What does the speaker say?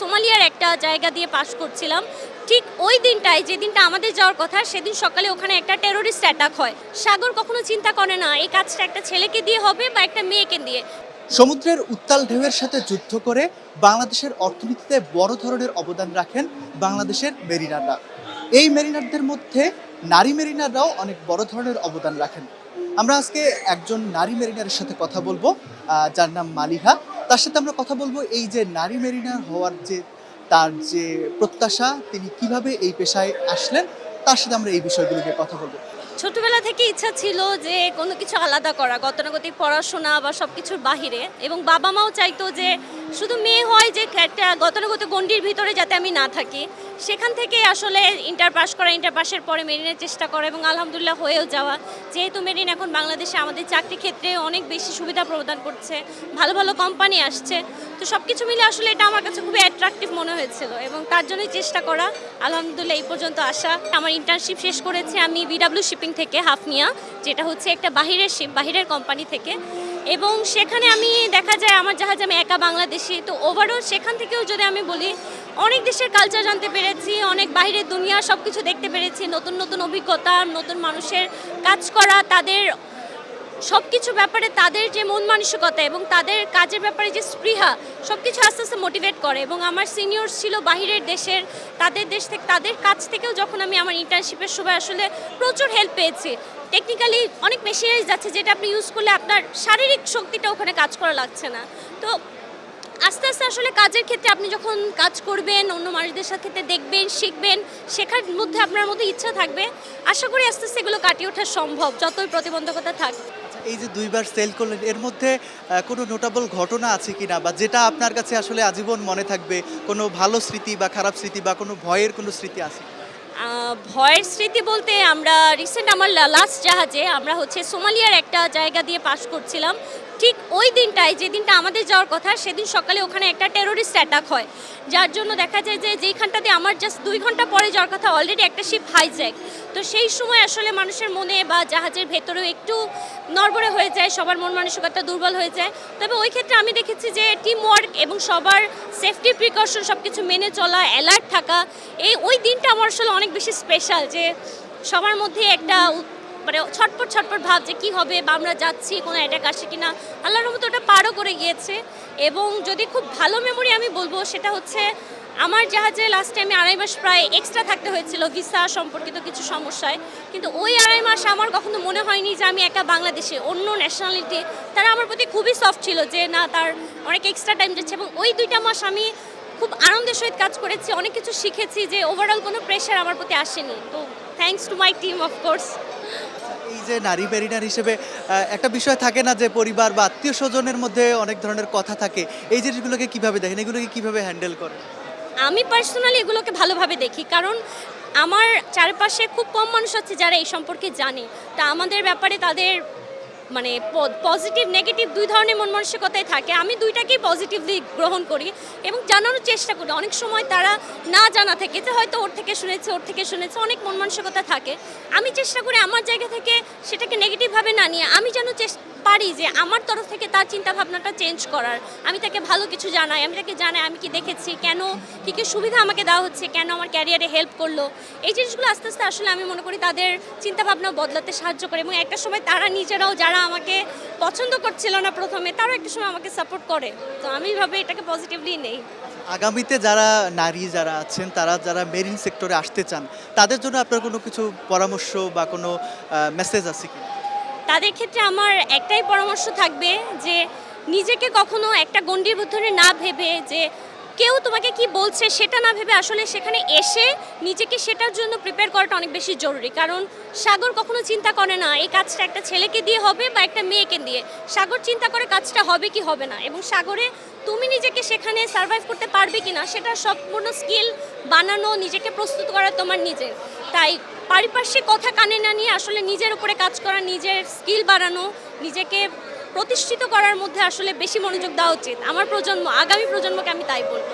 সোমালিয়ার একটা জায়গা দিয়ে পাস করছিলাম। ঠিক ওই দিনটায় যে দিনটা আমাদের যাওয়ার কথা সেদিন সকালে ওখানে একটা টেরোরিস্ট অ্যাটাক হয়। সাগর কখনো চিন্তা করে না এই কাজটা একটা ছেলেকে দিয়ে হবে বা একটা মেয়েকে দিয়ে। সমুদ্রের উত্তাল ঢেউয়ের সাথে যুদ্ধ করে বাংলাদেশের অর্থনীতিতে বড় ধরনের অবদান রাখেন বাংলাদেশের মেরিনাররা। এই মেরিনারদের মধ্যে নারী মেরিনাররাও অনেক বড় ধরনের অবদান রাখেন। আমরা আজকে একজন নারী মেরিনারের সাথে কথা বলবো, যার নাম মালিহা। তার সাথে আমরা কথা বলবো এই যে নারী মেরিনার হওয়ার যে তার যে প্রত্যাশা, তিনি কিভাবে এই পেশায় আসলেন, তার সাথে আমরা এই বিষয়গুলো নিয়ে কথা বলবো। ছোটবেলা থেকে ইচ্ছা ছিল যে কোনো কিছু আলাদা করা, গতানুগতিক পড়াশোনা বা সব কিছুর বাহিরে, এবং বাবা মাও চাইতো যে শুধু মেয়ে হয় যে একটা গতানুগতিক গণ্ডির ভিতরে যাতে আমি না থাকি। সেখান থেকে আসলে ইন্টার পাস করা, ইন্টার পাসের পরে মেরিনের চেষ্টা করা এবং আলহামদুলিল্লাহ হয়েও যাওয়া। যেহেতু মেরিন এখন বাংলাদেশে আমাদের চাকরি ক্ষেত্রে অনেক বেশি সুবিধা প্রদান করছে, ভালো ভালো কোম্পানি আসছে, তো সব কিছু মিলে আসলে এটা আমার কাছে খুবই অ্যাট্রাকটিভ মনে হয়েছিল এবং তার জন্যই চেষ্টা করা। আলহামদুলিল্লাহ এই পর্যন্ত আসা। আমার ইন্টার্নশিপ শেষ করেছি আমি বিডব্লিউ শিপিং থেকে, হাফনিয়া, যেটা হচ্ছে একটা বাহিরের শিপ, বাহিরের কোম্পানি থেকে। এবং সেখানে আমি দেখা যায় আমার জাহাজে আমি একা বাংলাদেশি, তো ওভারঅল সেখান থেকেও যদি আমি বলি অনেক দেশের কালচার জানতে পেরেছি, অনেক বাইরের দুনিয়া সব কিছু দেখতে পেরেছি, নতুন নতুন অভিজ্ঞতা, নতুন মানুষের কাজ করা, তাদের সব কিছু ব্যাপারে তাদের যে মন মানসিকতা এবং তাদের কাজের ব্যাপারে যে স্পৃহা, সব কিছু আস্তে আস্তে মোটিভেট করে। এবং আমার সিনিয়র্স ছিল বাহিরের দেশের, তাদের দেশ থেকে, তাদের কাছ থেকেও যখন আমি আমার ইন্টার্নশিপের সময় আসলে প্রচুর হেল্প পেয়েছি। টেকনিক্যালি অনেক মেশিনারিজ যাচ্ছে যেটা আপনি ইউজ করলে আপনার শারীরিক শক্তিটা ওখানে কাজ করা লাগছে না। তো আস্তে আস্তে আসলে কাজের ক্ষেত্রে আপনি যখন কাজ করবেন, অন্য মানুষদের সাথে দেখবেন, শিখবেন, শেখার মধ্যে আপনার মধ্যে ইচ্ছা থাকবে, আশা করি আস্তে আস্তে এগুলো কাটিয়ে ওঠা সম্ভব যতই প্রতিবন্ধকতা থাক। এই যে দুইবার সেল করলেন, এর মধ্যে কোনো নোটাবল ঘটনা আছে কিনা, বা যেটা আপনার কাছে আসলে আজীবন মনে থাকবে, কোনো ভালো স্মৃতি বা খারাপ স্মৃতি বা কোনো ভয়ের কোনো স্মৃতি আছে? ভয়ের স্মৃতি বলতে আমরা রিসেন্ট আমার লাস্ট জাহাজে আমরা হচ্ছে সোমালিয়ার একটা জায়গা দিয়ে পাস করছিলাম। ঠিক ওই দিনটায় যে দিনটা আমাদের যাওয়ার কথা সেদিন সকালে ওখানে একটা টেরোরিস্ট অ্যাটাক হয়, যার জন্য দেখা যায় যে যেইখানটাতে আমার জাস্ট 2 ঘন্টা পরে যাওয়ার কথা অলরেডি একটা শিপ হাইজ্যাক। তো সেই সময় আসলে মানুষের মনে বা জাহাজের ভেতরেও একটু নড়বড়ে হয়ে যায়, সবার মন মানসিকতা দুর্বল হয়ে যায়। তবে ওই ক্ষেত্রে আমি দেখেছি যে টিম ওয়ার্ক এবং সবার সেফটি প্রিকশন সব কিছু মেনে চলা, অ্যালার্ট থাকা, ওই দিনটা আমার আসলে অনেক বেশি স্পেশাল। যে সবার মধ্যে একটা মানে ছটপট ছটপট ভাব যে কী হবে বা আমরা যাচ্ছি কোনো অ্যাটাক আসে কি না। আল্লাহর রহমতে ওটা পারও করে গিয়েছে। এবং যদি খুব ভালো মেমোরি আমি বলবো সেটা হচ্ছে আমার জাহাজে লাস্ট টাইমে 2.5 মাস প্রায় এক্সট্রা থাকতে হয়েছিল ভিসা সম্পর্কিত কিছু সমস্যায়। কিন্তু ওই 2.5 মাস আমার কখনো মনে হয়নি যে আমি একা বাংলাদেশে, অন্য ন্যাশনালিটি তারা আমার প্রতি খুবই সফট ছিল যে না, তার অনেক এক্সট্রা টাইম যাচ্ছে। এবং ওই 2টা মাস আমি খুব আনন্দের সহিত কাজ করেছি, অনেক কিছু শিখেছি, যে ওভারঅল কোনো প্রেশার আমার প্রতি আসেনি। তো thanks to my team of course. এই যে নারী মেরিনার হিসেবে একটা বিষয় থাকে না যে পরিবার বা আত্মীয় স্বজনের মধ্যে অনেক ধরনের কথা থাকে, এই জিনিসগুলোকে কিভাবে দেখেন, এগুলোকে কিভাবে হ্যান্ডেল করেন? আমি পার্সোনালি এগুলোকে ভালোভাবে দেখি, কারণ আমার চারপাশে খুব কম মানুষ আছে যারা এই সম্পর্কে জানে। তা আমাদের ব্যাপারে তাদের মানে পজিটিভ নেগেটিভ 2 ধরনের মন মানসিকতায় থাকে। আমি 2টাকেই পজিটিভলি গ্রহণ করি এবং জানানোর চেষ্টা করি। অনেক সময় তারা না জানা থেকে যে হয়তো ওর থেকে শুনেছে, অনেক মন মানসিকতা থাকে। আমি চেষ্টা করি আমার জায়গা থেকে সেটাকে নেগেটিভভাবে না নিয়ে আমি যেন পারি যে আমার তরফ থেকে তার চিন্তা ভাবনাটা চেঞ্জ করার। আমি তাকে ভালো কিছু জানাই, আমি তাকে জানাই আমি কি দেখেছি, কেন কী কী সুবিধা আমাকে দেওয়া হচ্ছে, কেন আমার ক্যারিয়ারে হেল্প করলো। এই জিনিসগুলো আস্তে আস্তে আসলে আমি মনে করি তাদের চিন্তাভাবনা বদলাতে সাহায্য করে। এবং একটা সময় তারা নিজেরাও, যারা আমাকে পছন্দ করছিল না প্রথমে, তারাও একটা সময় আমাকে সাপোর্ট করে। তো আমি ভাবে এটাকে পজিটিভলি নেই। আগামীতে যারা নারী যারা আছেন, তারা যারা মেরিন সেক্টরে আসতে চান, তাদের জন্য আপনার কোনো কিছু পরামর্শ বা কোনো মেসেজ আছে কি? তাদের ক্ষেত্রে আমার একটাই পরামর্শ থাকবে যে নিজেকে কখনো একটা গণ্ডির ভিতরে না ভেবে, যে কেউ তোমাকে কি বলছে সেটা না ভেবে আসলে সেখানে এসে নিজেকে সেটার জন্য প্রিপেয়ার করাটা অনেক বেশি জরুরি। কারণ সাগর কখনো চিন্তা করে না এই কাজটা একটা ছেলেকে দিয়ে হবে বা একটা মেয়েকে দিয়ে। সাগর চিন্তা করে কাজটা হবে কি হবে না, এবং সাগরে তুমি নিজেকে সেখানে সার্ভাইভ করতে পারবে কি না সেটা সম্পূর্ণ স্কিল বানানো, নিজেকে প্রস্তুত করা তোমার নিজের। তাই পারিপার্শ্বিক কথা কানে না নিয়ে আসলে নিজের উপরে কাজ করা, নিজের স্কিল বাড়ানো, নিজেকে প্রতিষ্ঠিত করার মধ্যে আসলে বেশি মনোযোগ দেওয়া উচিত। আমার প্রজন্ম, আগামী প্রজন্মকে আমি তাই বলবো।